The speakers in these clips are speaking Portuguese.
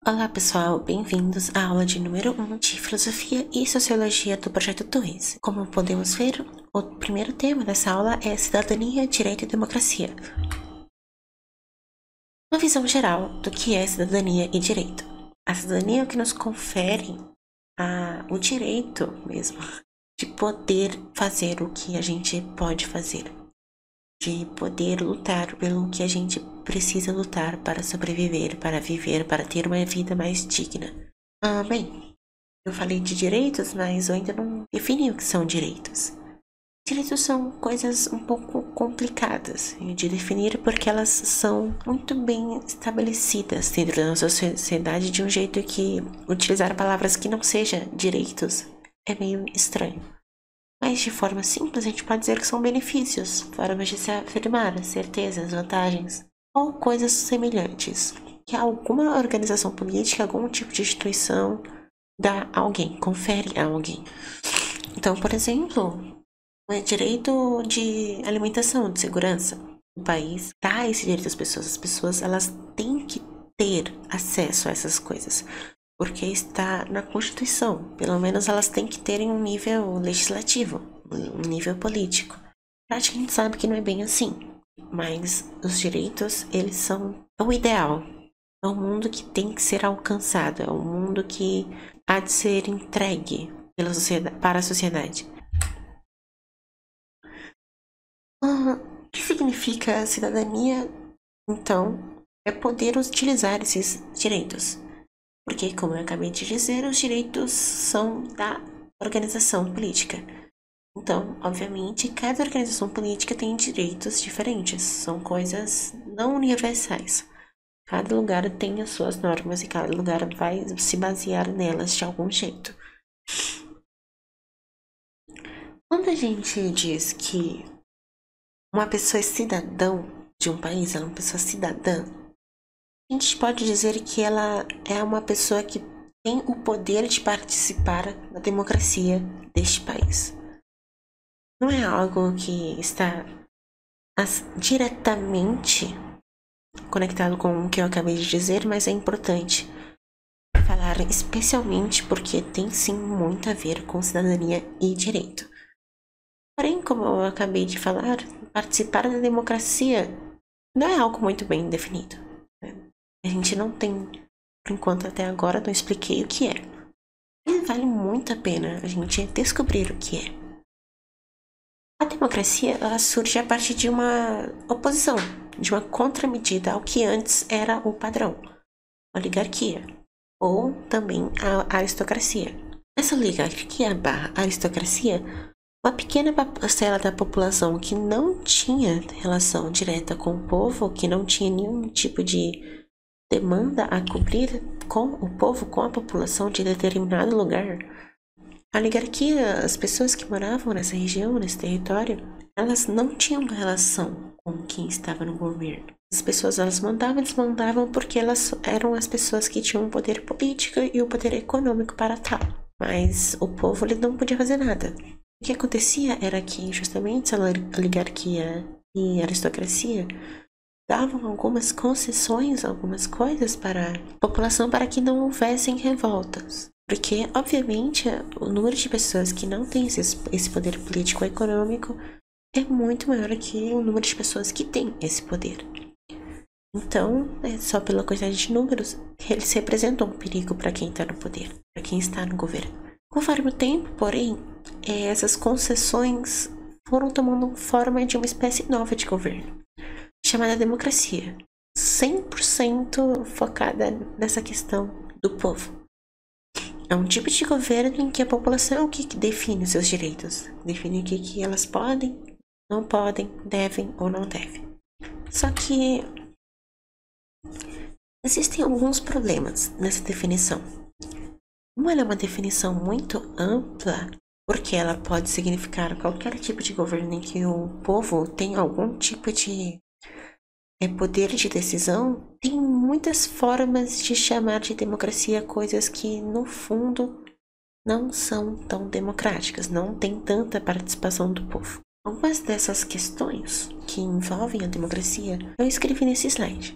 Olá pessoal, bem-vindos à aula de número 1 de Filosofia e Sociologia do Projeto 2. Como podemos ver, o primeiro tema dessa aula é Cidadania, Direito e Democracia. Uma visão geral do que é cidadania e direito. A cidadania é o que nos confere o direito mesmo de poder fazer o que a gente pode fazer, de poder lutar pelo que a gente precisa lutar para sobreviver, para viver, para ter uma vida mais digna. Bem, eu falei de direitos, mas eu ainda não defini o que são direitos. Direitos são coisas um pouco complicadas de definir porque elas são muito bem estabelecidas dentro da nossa sociedade de um jeito que utilizar palavras que não sejam direitos é meio estranho. Mas de forma simples a gente pode dizer que são benefícios, formas de se afirmar, certezas, vantagens ou coisas semelhantes que alguma organização política, algum tipo de instituição dá a alguém, confere a alguém. Então, por exemplo, o direito de alimentação, de segurança. O país dá esse direito às pessoas. As pessoas elas têm que ter acesso a essas coisas, porque está na Constituição. Pelo menos elas têm que ter em um nível legislativo, um nível político. A gente sabe que não é bem assim, mas os direitos, eles são o ideal. É um mundo que tem que ser alcançado, é um mundo que há de ser entregue para a sociedade. O que significa cidadania, então, é poder utilizar esses direitos. Porque, como eu acabei de dizer, os direitos são da organização política. Então, obviamente, cada organização política tem direitos diferentes. São coisas não universais. Cada lugar tem as suas normas e cada lugar vai se basear nelas de algum jeito. Quando a gente diz que uma pessoa é cidadão de um país, ela é uma pessoa cidadã, a gente pode dizer que ela é uma pessoa que tem o poder de participar da democracia deste país. Não é algo que está diretamente conectado com o que eu acabei de dizer, mas é importante falar especialmente porque tem sim muito a ver com cidadania e direito. Porém, como eu acabei de falar, participar da democracia não é algo muito bem definido. A gente não tem, por enquanto até agora, não expliquei o que é. E vale muito a pena a gente descobrir o que é. A democracia ela surge a partir de uma oposição, de uma contramedida ao que antes era o padrão, a oligarquia, ou também a aristocracia. Essa oligarquia barra aristocracia, uma pequena parcela da população que não tinha relação direta com o povo, que não tinha nenhum tipo de demanda a cobrir com o povo, com a população de determinado lugar. A oligarquia, as pessoas que moravam nessa região, nesse território, elas não tinham uma relação com quem estava no governo. As pessoas elas mandavam e desmandavam porque elas eram as pessoas que tinham o poder político e o poder econômico para tal. Mas o povo ele não podia fazer nada. O que acontecia era que justamente a oligarquia e a aristocracia davam algumas concessões, algumas coisas para a população para que não houvessem revoltas. Porque, obviamente, o número de pessoas que não têm esse poder político ou econômico é muito maior que o número de pessoas que têm esse poder. Então, só pela quantidade de números, eles representam um perigo para quem está no poder, para quem está no governo. Conforme o tempo, porém, essas concessões foram tomando forma de uma espécie nova de governo, chamada democracia, 100% focada nessa questão do povo. É um tipo de governo em que a população é o que define os seus direitos, define o que elas podem, não podem, devem ou não devem. Só que existem alguns problemas nessa definição. Como ela é uma definição muito ampla, porque ela pode significar qualquer tipo de governo em que o povo tem algum tipo de poder de decisão, tem muitas formas de chamar de democracia coisas que, no fundo, não são tão democráticas, não tem tanta participação do povo. Algumas dessas questões que envolvem a democracia eu escrevi nesse slide.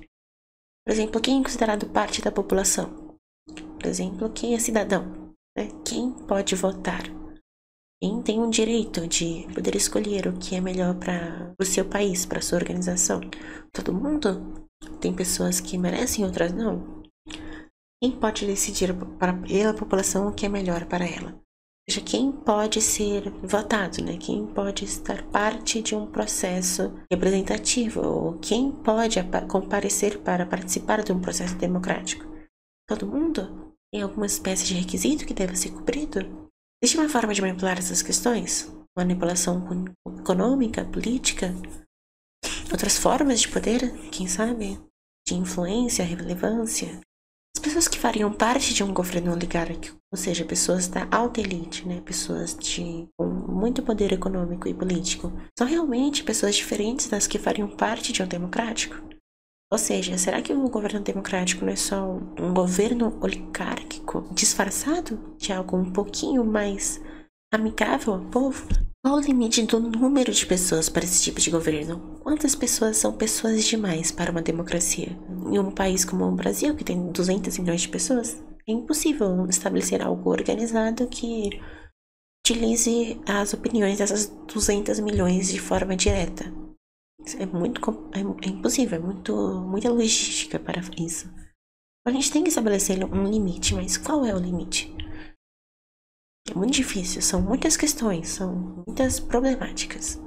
Por exemplo, quem é considerado parte da população? exemplo, quem é cidadão, né? Quem pode votar? Quem tem o direito de poder escolher o que é melhor para o seu país, para a sua organização? Todo mundo? Tem pessoas que merecem, outras não? Quem pode decidir pela população o que é melhor para ela? Ou seja, quem pode ser votado, né? Quem pode estar parte de um processo representativo? Ou quem pode comparecer para participar de um processo democrático? Todo mundo? Tem alguma espécie de requisito que deva ser cumprido? Existe uma forma de manipular essas questões? Manipulação econômica, política? Outras formas de poder, quem sabe? De influência, relevância? As pessoas que fariam parte de um governo oligárquico, ou seja, pessoas da alta elite, né? Pessoas com muito poder econômico e político, são realmente pessoas diferentes das que fariam parte de um democrático? Ou seja, será que um governo democrático não é só um governo oligárquico disfarçado de algo um pouquinho mais amigável ao povo? Qual o limite do número de pessoas para esse tipo de governo? Quantas pessoas são pessoas demais para uma democracia? Em um país como o Brasil, que tem 200 milhões de pessoas, é impossível estabelecer algo organizado que utilize as opiniões dessas 200 milhões de forma direta. É impossível, muita logística para isso. A gente tem que estabelecer um limite, mas qual é o limite? É muito difícil, são muitas questões, são muitas problemáticas.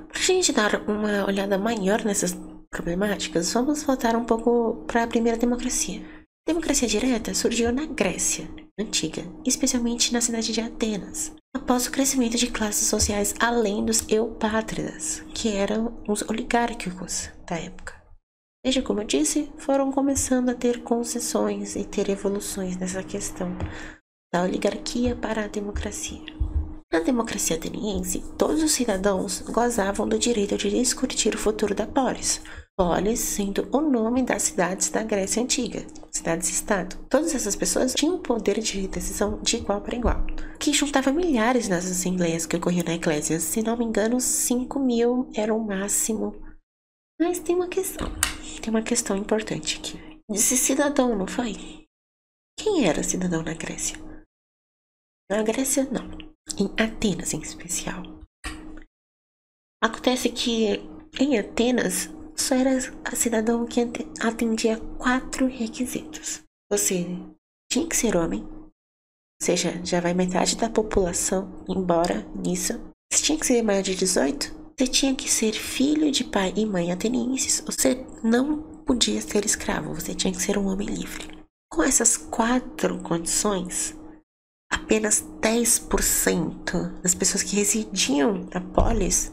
Para a gente dar uma olhada maior nessas problemáticas, vamos voltar um pouco para a primeira democracia. A democracia direta surgiu na Grécia Antiga, especialmente na cidade de Atenas, após o crescimento de classes sociais além dos eupátridas, que eram os oligárquicos da época. Veja, como eu disse, foram começando a ter concessões e ter evoluções nessa questão da oligarquia para a democracia. Na democracia ateniense, todos os cidadãos gozavam do direito de discutir o futuro da polis. Polis sendo o nome das cidades da Grécia Antiga, cidades-estado. Todas essas pessoas tinham poder de decisão de igual para igual, que juntava milhares nas assembleias que ocorriam na eclésia. Se não me engano, 5.000 era o máximo. Mas tem uma questão importante aqui. Disse cidadão, não foi? Quem era cidadão na Grécia? Na Grécia, não. Em Atenas, em especial. Acontece que em Atenas só era cidadão que atendia 4 requisitos. Você tinha que ser homem, ou seja, já vai metade da população embora nisso. Você tinha que ser maior de 18. Você tinha que ser filho de pai e mãe atenienses. Você não podia ser escravo, você tinha que ser um homem livre. Com essas 4 condições, apenas 10% das pessoas que residiam na polis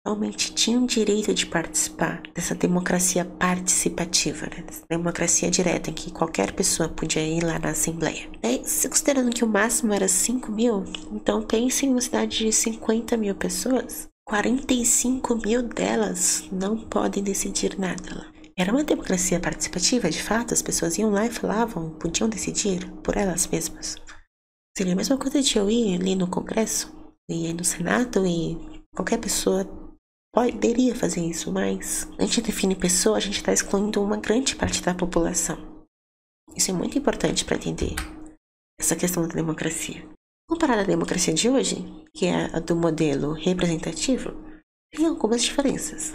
realmente tinham direito de participar dessa democracia participativa, né? Dessa democracia direta, em que qualquer pessoa podia ir lá na assembleia. Considerando que o máximo era 5.000, então pense em uma cidade de 50.000 pessoas, 45.000 delas não podem decidir nada. Era uma democracia participativa, de fato, as pessoas iam lá e falavam, podiam decidir por elas mesmas. Seria a mesma coisa de eu ir ali no Congresso, ir no Senado, e qualquer pessoa poderia fazer isso, mas a gente define pessoa, a gente está excluindo uma grande parte da população. Isso é muito importante para entender essa questão da democracia. Comparada à democracia de hoje, que é a do modelo representativo, tem algumas diferenças.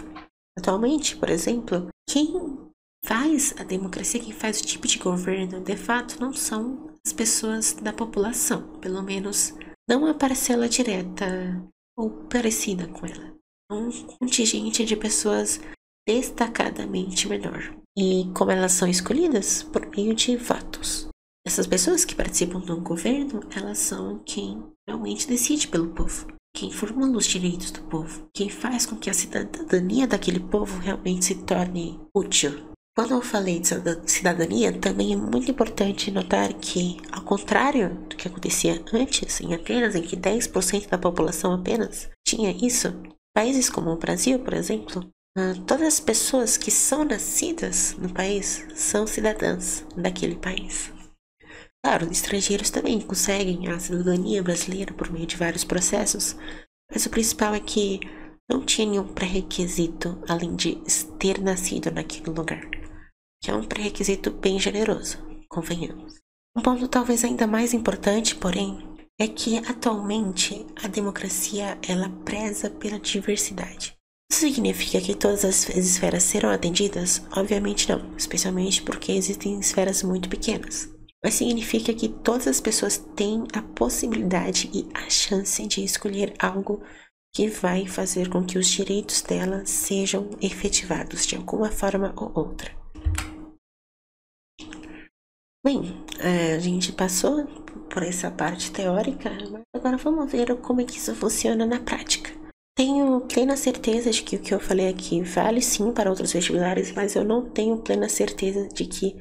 Atualmente, por exemplo, quem faz a democracia, quem faz o tipo de governo, de fato, não são as pessoas da população, pelo menos não a parcela direta ou parecida com ela. Um contingente de pessoas destacadamente menor. E como elas são escolhidas? Por meio de votos. Essas pessoas que participam do governo, elas são quem realmente decide pelo povo. Quem formula os direitos do povo. Quem faz com que a cidadania daquele povo realmente se torne útil. Quando eu falei de cidadania, também é muito importante notar que, ao contrário do que acontecia antes, em Atenas, em que 10% da população apenas tinha isso, países como o Brasil, por exemplo, todas as pessoas que são nascidas no país são cidadãs daquele país. Claro, estrangeiros também conseguem a cidadania brasileira por meio de vários processos, mas o principal é que não tinha nenhum pré-requisito além de ter nascido naquele lugar, que é um pré-requisito bem generoso. convenhamos. Um ponto talvez ainda mais importante, porém, é que atualmente a democracia ela preza pela diversidade. Isso significa que todas as esferas serão atendidas? Obviamente não, especialmente porque existem esferas muito pequenas. Mas significa que todas as pessoas têm a possibilidade e a chance de escolher algo que vai fazer com que os direitos dela sejam efetivados de alguma forma ou outra. Bem, a gente passou por essa parte teórica, mas agora vamos ver como é que isso funciona na prática. Tenho plena certeza de que o que eu falei aqui vale sim para outros vestibulares, mas eu não tenho plena certeza de que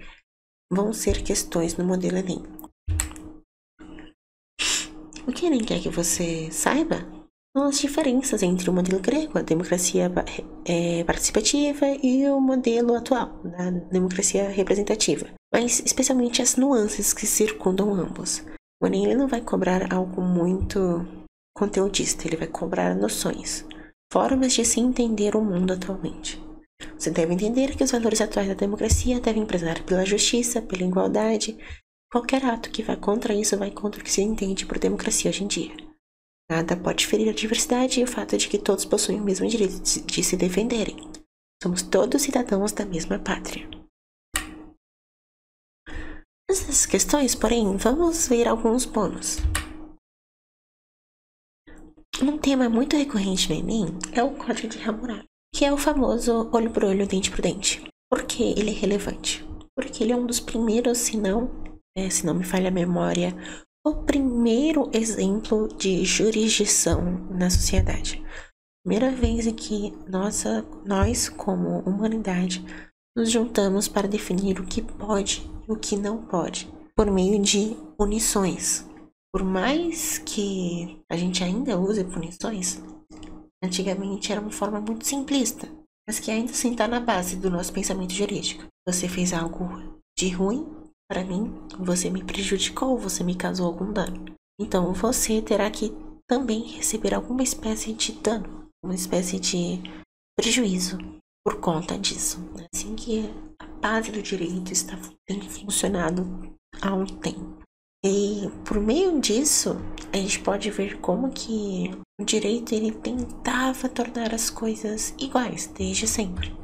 vão ser questões no modelo Enem. O que Enem quer que você saiba são as diferenças entre o modelo grego, a democracia participativa, e o modelo atual, da democracia representativa, mas especialmente as nuances que circundam ambos. O Enem ele não vai cobrar algo muito conteudista, ele vai cobrar noções, formas de se entender o mundo atualmente. Você deve entender que os valores atuais da democracia devem prezar pela justiça, pela igualdade. Qualquer ato que vá contra isso vai contra o que se entende por democracia hoje em dia. Nada pode ferir a diversidade e o fato de que todos possuem o mesmo direito de se defenderem. Somos todos cidadãos da mesma pátria. Nessas questões, porém, vamos ver alguns bônus. Um tema muito recorrente no Enem é o Código de Hammurabi, que é o famoso olho por olho, dente por dente. Por que ele é relevante? Porque ele é um dos primeiros, se não me falha a memória, o primeiro exemplo de jurisdição na sociedade. Primeira vez em que nós, como humanidade, nos juntamos para definir o que pode e o que não pode, por meio de punições. Por mais que a gente ainda use punições, antigamente era uma forma muito simplista, mas que ainda assim está na base do nosso pensamento jurídico. Você fez algo de ruim para mim, você me prejudicou, você me causou algum dano. Então você terá que também receber alguma espécie de dano, uma espécie de prejuízo por conta disso. É assim que a base do direito tem funcionado há um tempo. E por meio disso, a gente pode ver como que o direito ele tentava tornar as coisas iguais desde sempre.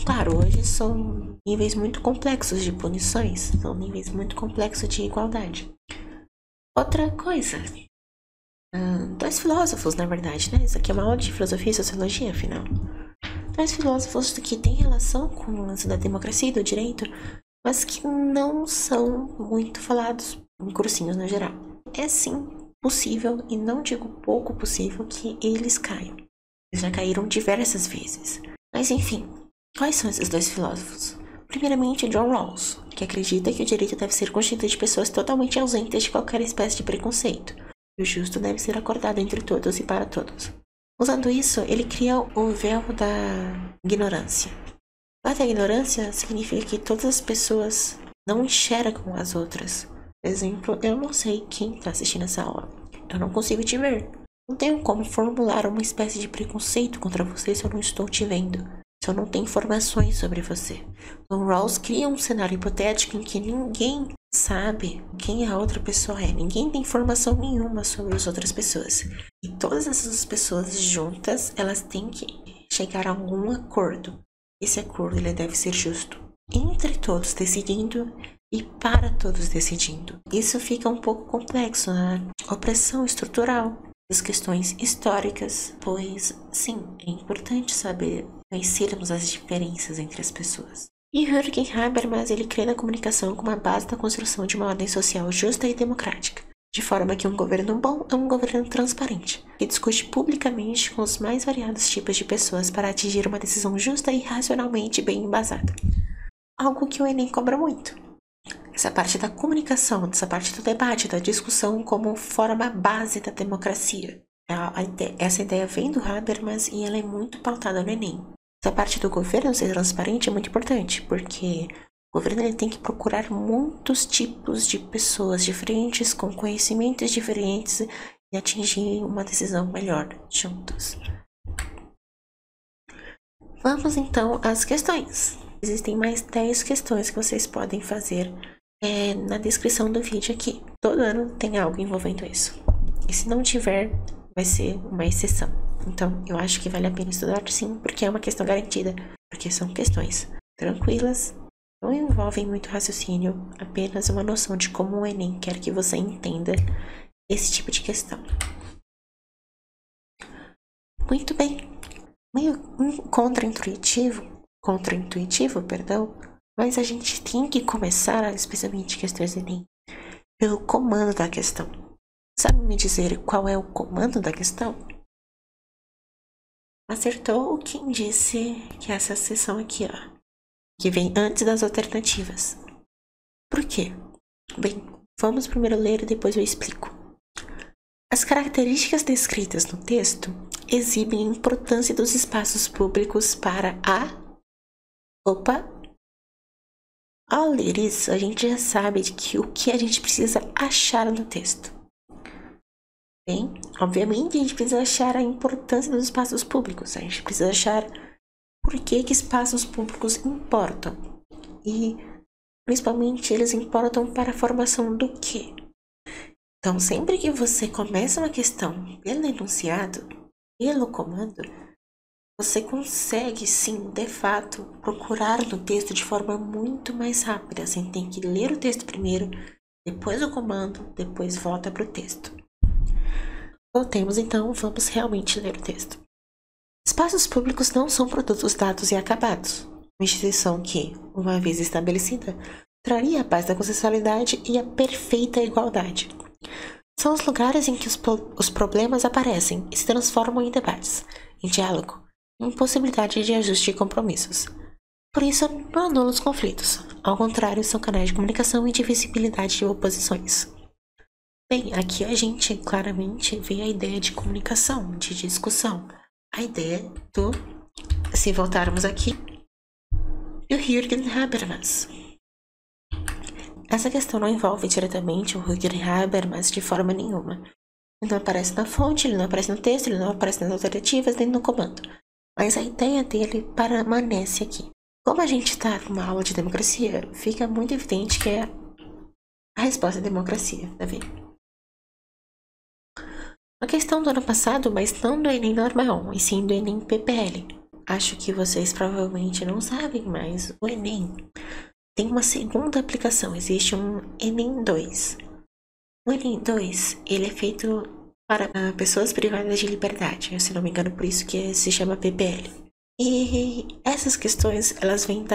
Claro, hoje são níveis muito complexos de punições, são níveis muito complexos de igualdade. Outra coisa, dois filósofos, na verdade, né? Isso aqui é uma aula de filosofia e sociologia, afinal. Dois filósofos que têm relação com o lance da democracia e do direito, mas que não são muito falados em cursinhos no geral. É sim possível, e não digo pouco possível, que eles caiam. Eles já caíram diversas vezes. Mas enfim, quais são esses dois filósofos? Primeiramente, John Rawls, que acredita que o direito deve ser constituído de pessoas totalmente ausentes de qualquer espécie de preconceito. E o justo deve ser acordado entre todos e para todos. Usando isso, ele cria o véu da ignorância. O véu da ignorância significa que todas as pessoas não enxergam as outras. Por exemplo, eu não sei quem está assistindo essa aula. Eu não consigo te ver. Não tenho como formular uma espécie de preconceito contra você se eu não estou te vendo. Se eu não tenho informações sobre você. Então, Rawls cria um cenário hipotético em que ninguém sabe quem a outra pessoa é. Ninguém tem informação nenhuma sobre as outras pessoas. E todas essas pessoas juntas, elas têm que chegar a algum acordo. Esse acordo ele deve ser justo. Entre todos decidindo e para todos decidindo. Isso fica um pouco complexo, né? Opressão estrutural, as questões históricas, pois, sim, é importante saber conhecermos as diferenças entre as pessoas. E Jürgen Habermas, ele crê na comunicação como a base da construção de uma ordem social justa e democrática, de forma que um governo bom é um governo transparente, que discute publicamente com os mais variados tipos de pessoas para atingir uma decisão justa e racionalmente bem embasada. Algo que o Enem cobra muito. Essa parte da comunicação, essa parte do debate, da discussão como forma base da democracia. Essa ideia vem do Habermas e ela é muito pautada no Enem. Essa parte do governo ser transparente é muito importante, porque o governo ele tem que procurar muitos tipos de pessoas diferentes, com conhecimentos diferentes, e atingir uma decisão melhor juntos. Vamos então às questões. Existem mais 10 questões que vocês podem fazer na descrição do vídeo aqui. Todo ano tem algo envolvendo isso. E se não tiver, vai ser uma exceção. Então, eu acho que vale a pena estudar sim, porque é uma questão garantida. Porque são questões tranquilas, não envolvem muito raciocínio, apenas uma noção de como o Enem quer que você entenda esse tipo de questão. Muito bem. Meio contra-intuitivo, perdão, mas a gente tem que começar, especialmente questões do Enem, pelo comando da questão. Sabe me dizer qual é o comando da questão? Acertou quem disse que essa seção aqui, ó, que vem antes das alternativas. Por quê? Bem, vamos primeiro ler e depois eu explico. As características descritas no texto exibem a importância dos espaços públicos para Ao ler isso, a gente já sabe o que a gente precisa achar no texto. Bem, obviamente a gente precisa achar a importância dos espaços públicos. A gente precisa achar por que espaços públicos importam. E, principalmente, eles importam para a formação do quê? Então, sempre que você começa uma questão pelo enunciado, pelo comando, você consegue, sim, de fato, procurar no texto de forma muito mais rápida. Você tem que ler o texto primeiro, depois o comando, depois volta para o texto. Voltemos então, vamos realmente ler o texto. Espaços públicos não são produtos dados e acabados. Uma instituição que, uma vez estabelecida, traria a paz da consensualidade e a perfeita igualdade. São os lugares em que os problemas aparecem e se transformam em debates, em diálogo, em possibilidade de ajuste e compromissos. Por isso, não anulam os conflitos. Ao contrário, são canais de comunicação e de visibilidade de oposições. Bem, aqui a gente claramente vê a ideia de comunicação, de discussão. A ideia do, se voltarmos aqui, do Jürgen Habermas. Essa questão não envolve diretamente o Jürgen Habermas de forma nenhuma. Ele não aparece na fonte, ele não aparece no texto, ele não aparece nas alternativas, nem no comando. Mas a ideia dele permanece aqui. Como a gente está numa aula de democracia, fica muito evidente que a resposta é democracia, tá vendo? A questão do ano passado, mas não do Enem normal, e sim do Enem PPL. Acho que vocês provavelmente não sabem, mas o Enem tem uma segunda aplicação, existe um Enem 2. O Enem 2, ele é feito para pessoas privadas de liberdade, se não me engano, por isso que se chama PPL. E essas questões, elas vêm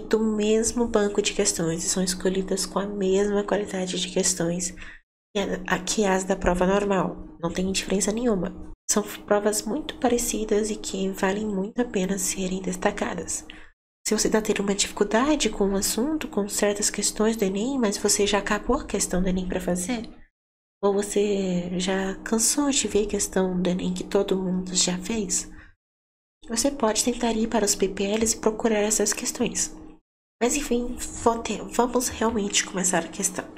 do mesmo banco de questões e são escolhidas com a mesma qualidade de questões que as da prova normal. Não tem diferença nenhuma. São provas muito parecidas e que valem muito a pena serem destacadas. Se você está tendo uma dificuldade com um assunto, com certas questões do Enem, mas você já acabou a questão do Enem para fazer, ou você já cansou de ver a questão do Enem que todo mundo já fez, você pode tentar ir para os PPLs e procurar essas questões. Mas enfim, vamos realmente começar a questão.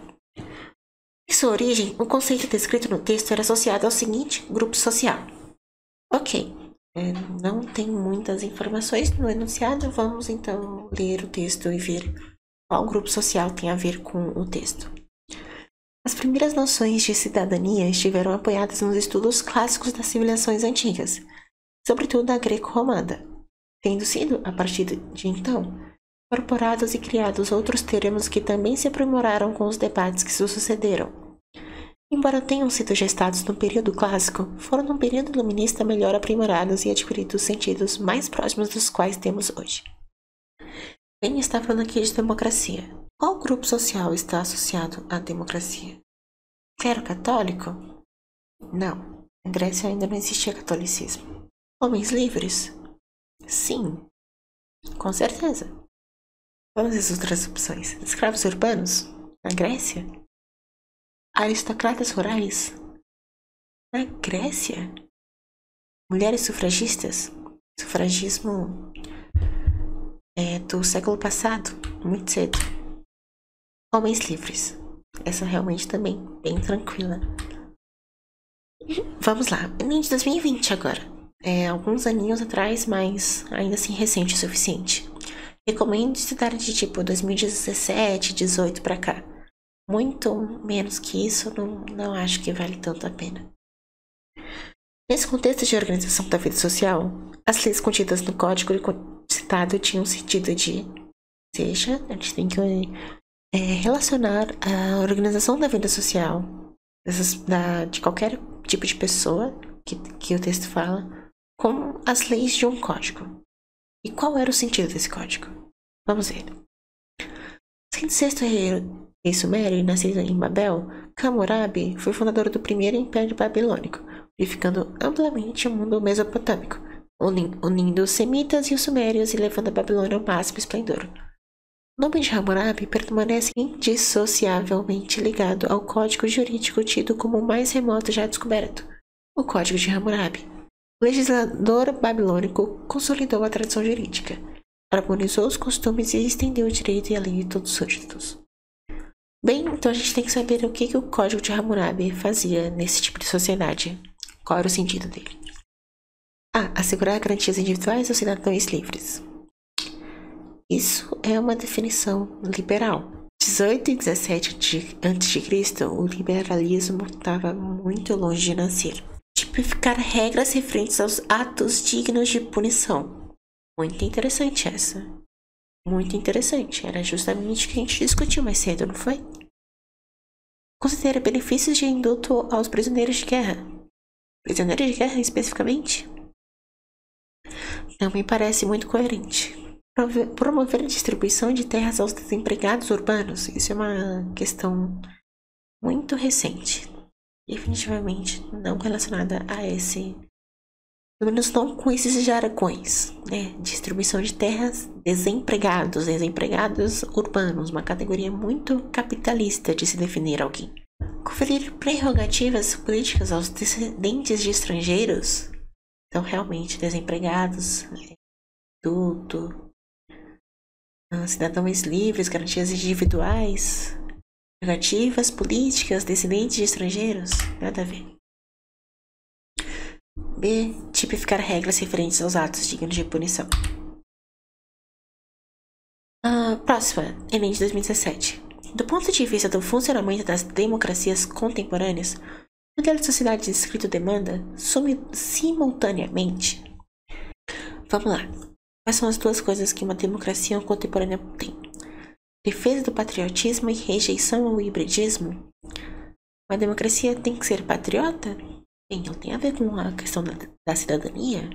Em sua origem, o conceito descrito no texto era associado ao seguinte grupo social. Ok, não tem muitas informações no enunciado, vamos então ler o texto e ver qual grupo social tem a ver com o texto. As primeiras noções de cidadania estiveram apoiadas nos estudos clássicos das civilizações antigas, sobretudo da greco-romana, tendo sido, a partir de então, incorporados e criados outros termos que também se aprimoraram com os debates que se sucederam. Embora tenham sido gestados no período clássico, foram no período iluminista melhor aprimorados e adquiridos sentidos mais próximos dos quais temos hoje. Bem, está falando aqui de democracia. Qual grupo social está associado à democracia? Clero católico? Não. Na Grécia ainda não existia catolicismo. Homens livres? Sim. Com certeza. Vamos às outras opções. Escravos urbanos? Na Grécia? Aristocratas rurais? Na Grécia? Mulheres sufragistas? Sufragismo do século passado, muito cedo. Homens livres. Essa realmente também, bem tranquila. Vamos lá, Enem de 2020 agora. Alguns aninhos atrás, mas ainda assim recente o suficiente. Recomendo estudar de tipo 2017, 18 pra cá. Muito menos que isso, não acho que vale tanto a pena. Nesse contexto de organização da vida social, as leis contidas no Código citado tinham sentido de, seja, a gente tem que relacionar a organização da vida social de qualquer tipo de pessoa que o texto fala com as leis de um código. E qual era o sentido desse código? Vamos ver. Sendo sexto rei sumério, nascido em Babel, Hammurabi foi fundador do primeiro Império Babilônico, unificando amplamente o mundo mesopotâmico, unindo os semitas e os sumérios e levando a Babilônia ao máximo esplendor. O nome de Hammurabi permanece indissociavelmente ligado ao código jurídico tido como o mais remoto já descoberto, o Código de Hammurabi. O legislador babilônico consolidou a tradição jurídica, harmonizou os costumes e estendeu o direito e a lei de todos os súditos. Bem, então a gente tem que saber o que o Código de Hammurabi fazia nesse tipo de sociedade. Qual era o sentido dele? Assegurar garantias individuais aos cidadãos livres. Isso é uma definição liberal. 18 e 17 a.C., o liberalismo estava muito longe de nascer. Tipificar regras referentes aos atos dignos de punição. Muito interessante essa. Muito interessante. Era justamente o que a gente discutiu mais cedo, não foi? Considera benefícios de indulto aos prisioneiros de guerra. Prisioneiros de guerra, especificamente? Não me parece muito coerente. Promover a distribuição de terras aos desempregados urbanos. Isso é uma questão muito recente. Definitivamente não relacionada a esse... Pelo menos não com esses jargões, né? Distribuição de terras, desempregados urbanos. Uma categoria muito capitalista de se definir alguém. Conferir prerrogativas políticas aos descendentes de estrangeiros. Então, realmente, desempregados, adulto... cidadãos livres, garantias individuais, prerrogativas políticas, descendentes de estrangeiros, nada a ver. B. Tipificar regras referentes aos atos dignos de punição. Próxima, Enem de 2017. Do ponto de vista do funcionamento das democracias contemporâneas, o modelo de sociedade descrito demanda simultaneamente. Vamos lá. Quais são as duas coisas que uma democracia contemporânea tem? Defesa do patriotismo e rejeição ao hibridismo. Uma democracia tem que ser patriota? Bem, não tem a ver com a questão da cidadania?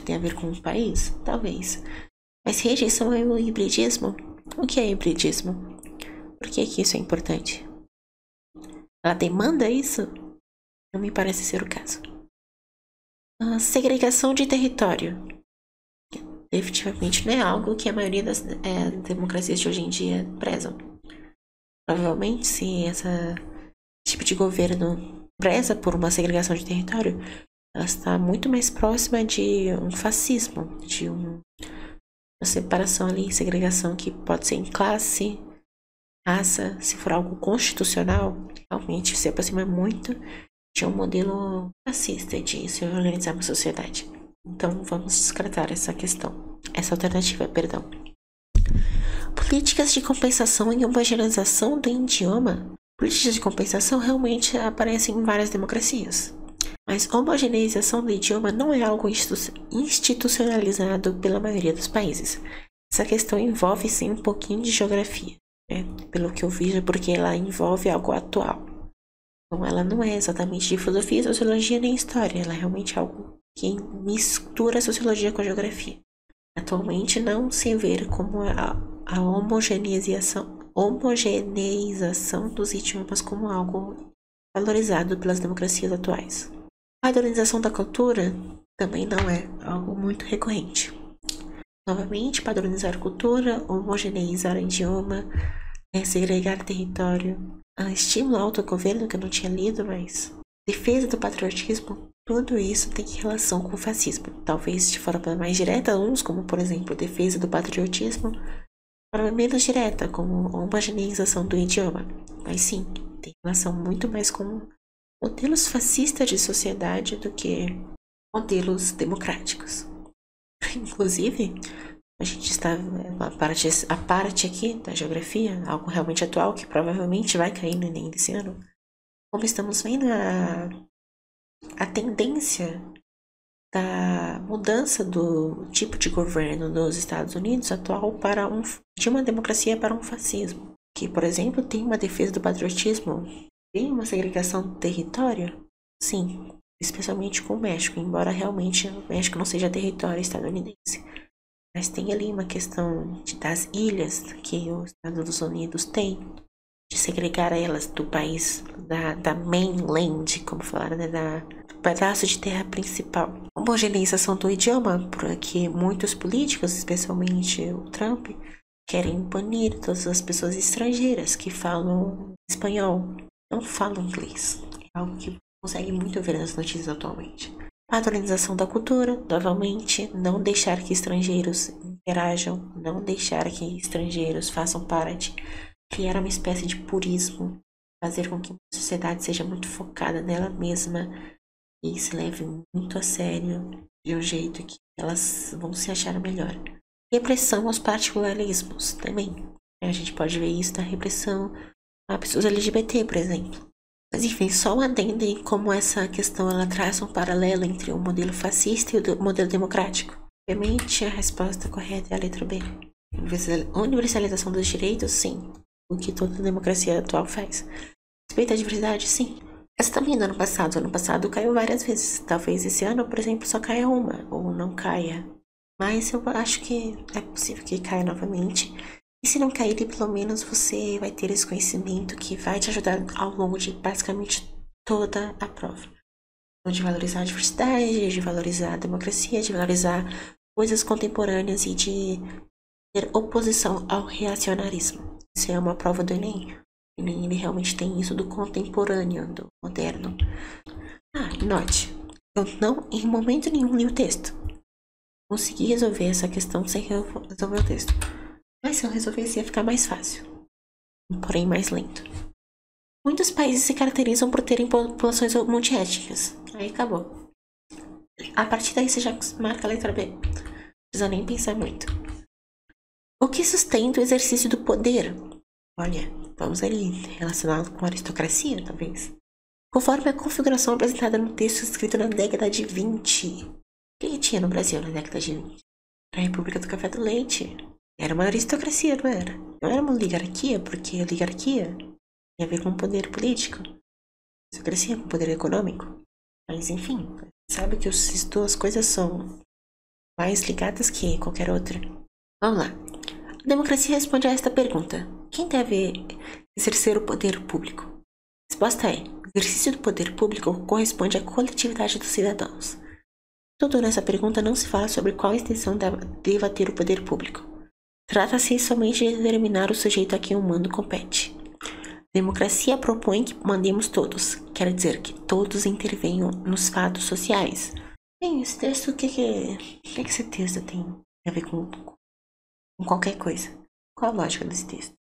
Tem a ver com o país? Talvez. Mas rejeição ao hibridismo? O que é hibridismo? Por que isso é importante? Ela demanda isso? Não me parece ser o caso. Segregação de território. Definitivamente não é algo que a maioria das democracias de hoje em dia prezam. Provavelmente, se esse tipo de governo preza por uma segregação de território, ela está muito mais próxima de um fascismo, de uma separação ali, segregação que pode ser em classe, raça. Se for algo constitucional, realmente se aproxima muito de um modelo fascista de se organizar uma sociedade. Então, vamos descartar essa alternativa, perdão. Políticas de compensação e homogeneização do idioma. Políticas de compensação realmente aparecem em várias democracias. Mas homogeneização do idioma não é algo institucionalizado pela maioria dos países. Essa questão envolve sim um pouquinho de geografia, né? Pelo que eu vejo, porque ela envolve algo atual. Então, ela não é exatamente de filosofia, sociologia nem história. Ela é realmente algo que mistura a sociologia com a geografia. Atualmente não se vê como a homogeneização dos idiomas como algo valorizado pelas democracias atuais. A padronização da cultura também não é algo muito recorrente. Novamente, padronizar cultura, homogeneizar o idioma, segregar território, estímulo ao autogoverno, que eu não tinha lido, mas defesa do patriotismo. Tudo isso tem relação com o fascismo, talvez de forma mais direta, uns como, por exemplo, defesa do patriotismo, de forma menos direta, como homogeneização do idioma. Mas sim, tem relação muito mais com modelos fascistas de sociedade do que modelos democráticos. Inclusive, A gente está a parte aqui da geografia, algo realmente atual que provavelmente vai cair no Enem desse ano. Como estamos vendo a tendência da mudança do tipo de governo dos Estados Unidos atual de uma democracia para um fascismo. Que, por exemplo, tem uma defesa do patriotismo, tem uma segregação do território, sim, especialmente com o México, embora realmente o México não seja território estadunidense. Mas tem ali uma questão das ilhas que os Estados Unidos têm, de segregar elas do país, da mainland, como falaram, né, do pedaço de terra principal. Homogeneização do idioma, porque muitos políticos, especialmente o Trump, querem banir todas as pessoas estrangeiras que falam espanhol, não falam inglês. É algo que consegue muito ver nas notícias atualmente. Padronização da cultura, novamente, não deixar que estrangeiros interajam, não deixar que estrangeiros façam parte, criar uma espécie de purismo, fazer com que a sociedade seja muito focada nela mesma e se leve muito a sério, de um jeito que elas vão se achar melhor. Repressão aos particularismos também. A gente pode ver isso na repressão a pessoas LGBT, por exemplo. Mas enfim, só um adendo em como essa questão ela traz um paralelo entre o modelo fascista e o modelo democrático. Obviamente, a resposta correta é a letra B. Universalização dos direitos, sim. O que toda democracia atual faz. Respeito à diversidade, sim. Mas também no ano passado. Ano passado caiu várias vezes. Talvez esse ano, por exemplo, só caia uma, ou não caia. Mas eu acho que é possível que caia novamente. E se não cair, pelo menos você vai ter esse conhecimento que vai te ajudar ao longo de basicamente toda a prova. Então, de valorizar a diversidade, de valorizar a democracia, de valorizar coisas contemporâneas e de ter oposição ao reacionarismo. Isso é uma prova do Enem. O Enem ele realmente tem isso do contemporâneo, do moderno. Note, eu não, em momento nenhum, li o texto. Consegui resolver essa questão sem resolver o texto. Mas se eu resolvesse ia ficar mais fácil, porém mais lento. Muitos países se caracterizam por terem populações multiétnicas. Aí acabou. A partir daí você já marca a letra B. Não precisa nem pensar muito. O que sustenta o exercício do poder? Olha, vamos ali relacionado com a aristocracia, talvez. Conforme a configuração apresentada no texto escrito na década de 20. O que tinha no Brasil na década de 20? A República do Café do Leite. Era uma aristocracia, não era? Não era uma oligarquia, porque a oligarquia tem a ver com poder político. Aristocracia com poder econômico. Mas enfim, sabe que as duas coisas são mais ligadas que qualquer outra. Vamos lá. A democracia responde a esta pergunta. Quem deve exercer o poder público? A resposta é: o exercício do poder público corresponde à coletividade dos cidadãos. Tudo nessa pergunta não se fala sobre qual extensão deva ter o poder público. Trata-se somente de determinar o sujeito a quem o mando compete. Democracia propõe que mandemos todos, quer dizer que todos intervenham nos fatos sociais. Bem, esse texto, o que esse texto tem a ver com qualquer coisa? Qual a lógica desse texto?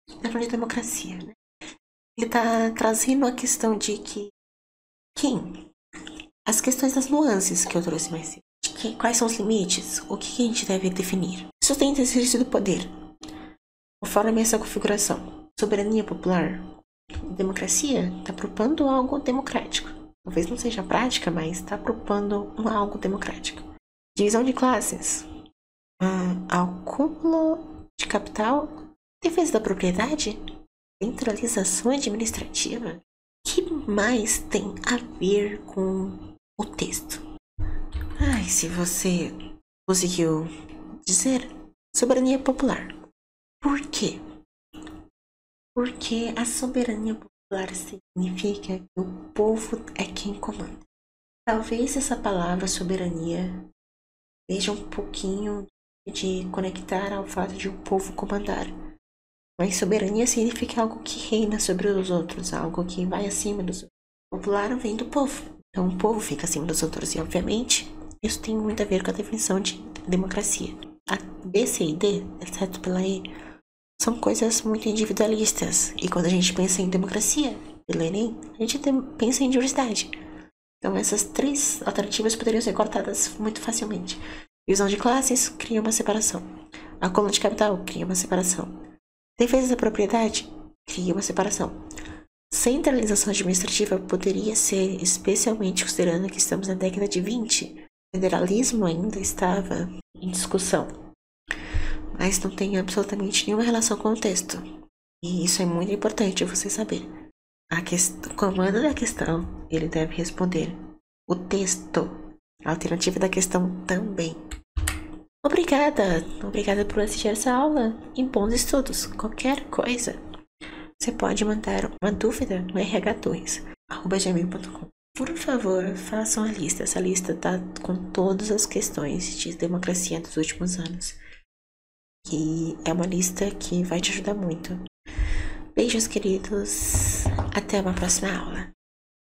Ele tá falando de democracia, né? Ele tá trazendo a questão de que as questões das nuances que eu trouxe mais cedo. Quais são os limites? O que a gente deve definir? Sustenta o exercício do poder. Conforme essa configuração. Soberania popular. Democracia está propondo algo democrático. Talvez não seja prática, mas está propondo algo democrático. Divisão de classes. Acúmulo de capital. Defesa da propriedade. Centralização administrativa. O que mais tem a ver com o texto? Se você conseguiu dizer soberania popular. Por quê? Porque a soberania popular significa que o povo é quem comanda. Talvez essa palavra soberania seja um pouquinho de conectar ao fato de o povo comandar. Mas soberania significa algo que reina sobre os outros, algo que vai acima dos outros. Popular vem do povo. Então o povo fica acima dos outros e, obviamente, isso tem muito a ver com a definição de democracia. A B, C e D, exceto pela E, são coisas muito individualistas. E quando a gente pensa em democracia, pelo Enem, a gente pensa em diversidade. Então essas três alternativas poderiam ser cortadas muito facilmente. Divisão de classes cria uma separação. Acúmulo de capital cria uma separação. Defesa da propriedade cria uma separação. Centralização administrativa poderia ser, especialmente considerando que estamos na década de 20. O federalismo ainda estava em discussão, mas não tem absolutamente nenhuma relação com o texto. E isso é muito importante você saber. O comando da questão, ele deve responder o texto. A alternativa da questão também. Obrigada por assistir essa aula e bons estudos. Qualquer coisa, você pode mandar uma dúvida no rh2@gmail.com. Por favor, façam a lista. Essa lista tá com todas as questões de democracia dos últimos anos. E é uma lista que vai te ajudar muito. Beijos, queridos. Até uma próxima aula.